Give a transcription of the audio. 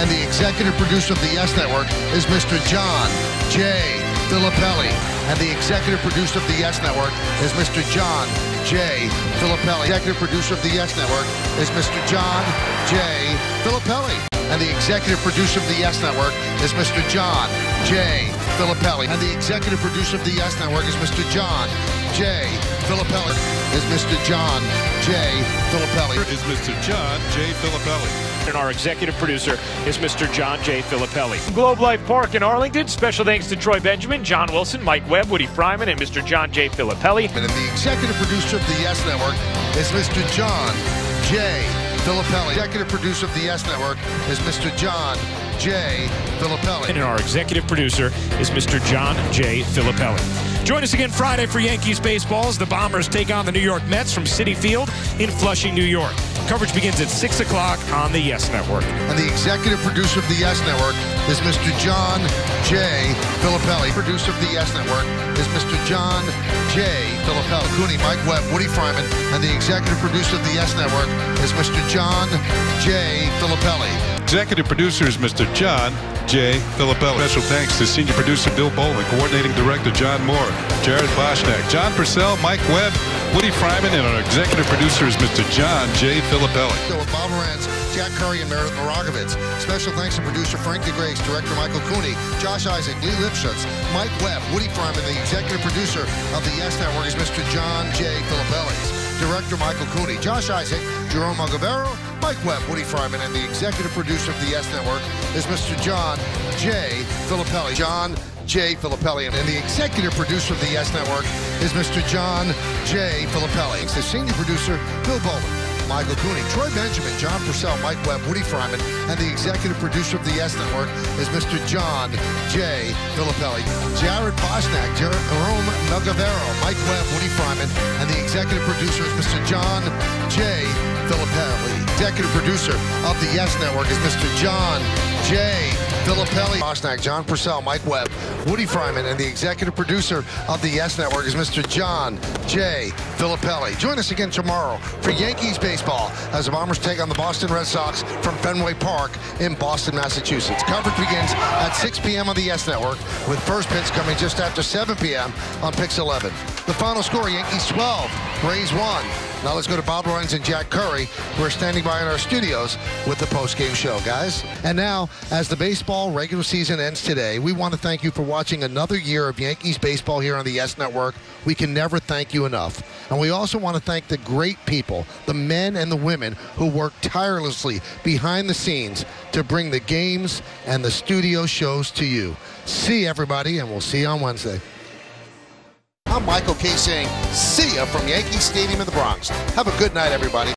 and the executive producer of the YES Network is Mr. Jon J Filippelli. And the executive producer of the YES Network is Mr. Jon J Filippelli. Executive producer of the YES Network is Mr. Jon J Filippelli. And the executive producer of the YES Network is Mr. Jon J Filippelli. And the executive producer of the YES Network is Mr. Jon J Filippelli. Is Mr. Jon J Filippelli. Is Mr. Jon J Filippelli. And our executive producer is Mr. Jon J Filippelli. Globe Life Park in Arlington. Special thanks to Troy Benjamin, John Wilson, Mike Webb, Woody Fryman, and Mr. Jon J Filippelli. And the executive producer of the YES Network is Mr. Jon J Filippelli. Executive producer of the YES Network is Mr. Jon J Filippelli. And our executive producer is Mr. Jon J Filippelli. Join us again Friday for Yankees baseball as the Bombers take on the New York Mets from Citi Field in Flushing, New York. Coverage begins at 6 o'clock on the YES Network. And the executive producer of the YES Network is Mr. Jon J Filippelli. Producer of the YES Network is Mr. Jon J Filippelli. Cooney, Mike Webb, Woody Fryman, and the executive producer of the YES Network is Mr. Jon J Filippelli. Executive producer is Mr. Jon J Filippelli. Special thanks to senior producer Bill Bowling, coordinating director John Moore, Jared Boschnack, John Purcell, Mike Webb, Woody Fryman, and our executive producer is Mr. Jon J Filippelli. With Bob Moran's, Jack Curry, and Meredith Moragovitz. Special thanks to producer Frank DeGrace, director Michael Cooney, Josh Isaac, Lee Lipschutz, Mike Webb, Woody Fryman. The executive producer of the YES Network is Mr. Jon J Filippelli. Director Michael Cooney, Josh Isaac, Jerome Agavero, Mike Webb, Woody Fryman, and the executive producer of the YES Network is Mr. Jon J Filippelli. Jon J Filippelli. And the executive producer of the YES Network is Mr. Jon J Filippelli. The senior producer, Bill Bowling, Michael Cooney, Troy Benjamin, John Purcell, Mike Webb, Woody Fryman, and the executive producer of the YES Network is Mr. Jon J Filippelli. Jared Boschnack, Jerome Agavero, Mike Webb, Woody Fryman, and the executive producer is Mr. Jon J Filippelli. Executive producer of the YES Network is Mr. Jon J Filippelli. Boschnack, John Purcell, Mike Webb, Woody Fryman, and the executive producer of the YES Network is Mr. Jon J Filippelli. Join us again tomorrow for Yankees baseball as the Bombers take on the Boston Red Sox from Fenway Park in Boston, Massachusetts. Coverage begins at 6 p.m. on the YES Network, with first pitch coming just after 7 p.m. on Pix 11. The final score, Yankees 12, Rays 1. Now let's go to Bob Lorenz and Jack Curry, who are standing by in our studios with the post-game show, guys. And now, as the baseball regular season ends today, we want to thank you for watching another year of Yankees baseball here on the YES Network. We can never thank you enough. And we also want to thank the great people, the men and the women who work tirelessly behind the scenes to bring the games and the studio shows to you. See everybody, and we'll see you on Wednesday. I'm Michael K. saying, see ya from Yankee Stadium in the Bronx. Have a good night, everybody.